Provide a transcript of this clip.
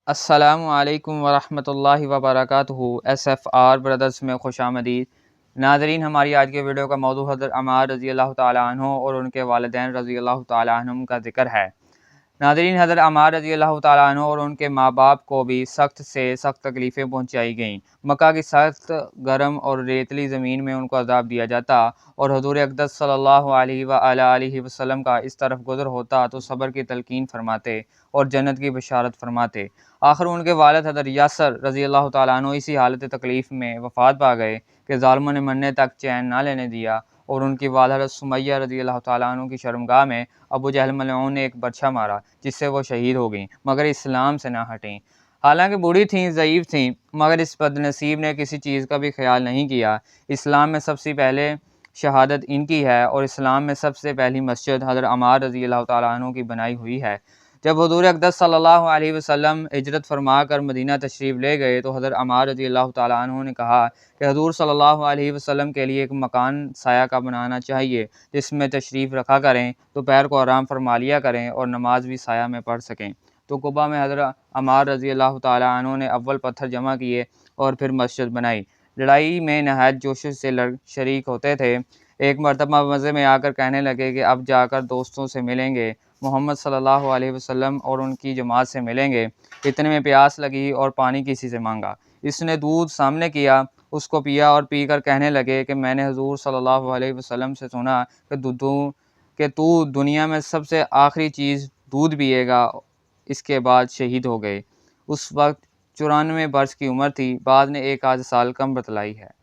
السلام علیکم ورحمۃ اللہ وبرکاتہ۔ ایس ایف آر برادرز میں خوش آمدید۔ ناظرین، ہماری آج کے ویڈیو کا موضوع حضرت عمار رضی اللہ تعالیٰ عنہ اور ان کے والدین رضی اللہ تعالیٰ عنہم کا ذکر ہے۔ ناظرین، حضرت عمار رضی اللہ تعالیٰ عنہ اور ان کے ماں باپ کو بھی سخت سے سخت تکلیفیں پہنچائی گئیں۔ مکہ کی سخت گرم اور ریتلی زمین میں ان کو عذاب دیا جاتا اور حضور اقدس صلی اللہ علیہ وآلہ وسلم کا اس طرف گزر ہوتا تو صبر کی تلقین فرماتے اور جنت کی بشارت فرماتے۔ آخر ان کے والد حضرت یاسر رضی اللہ تعالیٰ عنہ اسی حالت تکلیف میں وفات پا گئے کہ ظالموں نے مرنے تک چین نہ لینے دیا، اور ان کی والدہ حضرت سمیہ رضی اللہ تعالیٰ عنہ کی شرمگاہ میں ابو جہل ملعون نے ایک برچھا مارا جس سے وہ شہید ہو گئیں، مگر اسلام سے نہ ہٹیں۔ حالانکہ بوڑھی تھیں، ضعیف تھیں، مگر اس بد نصیب نے کسی چیز کا بھی خیال نہیں کیا۔ اسلام میں سب سے پہلے شہادت ان کی ہے، اور اسلام میں سب سے پہلی مسجد حضرت عمار رضی اللہ تعالیٰ عنہ کی بنائی ہوئی ہے۔ جب حضور اقدس صلی اللہ علیہ وسلم ہجرت فرما کر مدینہ تشریف لے گئے تو حضرت عمار رضی اللہ تعالیٰ عنہ نے کہا کہ حضور صلی اللہ علیہ وسلم کے لیے ایک مکان سایہ کا بنانا چاہیے جس میں تشریف رکھا کریں، دوپہر کو آرام فرما لیا کریں اور نماز بھی سایہ میں پڑھ سکیں۔ تو قباء میں حضرت عمار رضی اللہ تعالیٰ عنہ نے اول پتھر جمع کیے اور پھر مسجد بنائی۔ لڑائی میں نہایت جوش سے شریک ہوتے تھے۔ ایک مرتبہ مزے میں آ کر کہنے لگے کہ اب جا کر دوستوں سے ملیں گے، محمد صلی اللہ علیہ وسلم اور ان کی جماعت سے ملیں گے۔ اتنے میں پیاس لگی اور پانی کسی سے مانگا۔ اس نے دودھ سامنے کیا، اس کو پیا اور پی کر کہنے لگے کہ میں نے حضور صلی اللہ علیہ وسلم سے سنا کہ تو دنیا میں سب سے آخری چیز دودھ پیے گا۔ اس کے بعد شہید ہو گئے۔ اس وقت 94 برس کی عمر تھی، بعد نے ایک آدھ سال کم بتلائی ہے۔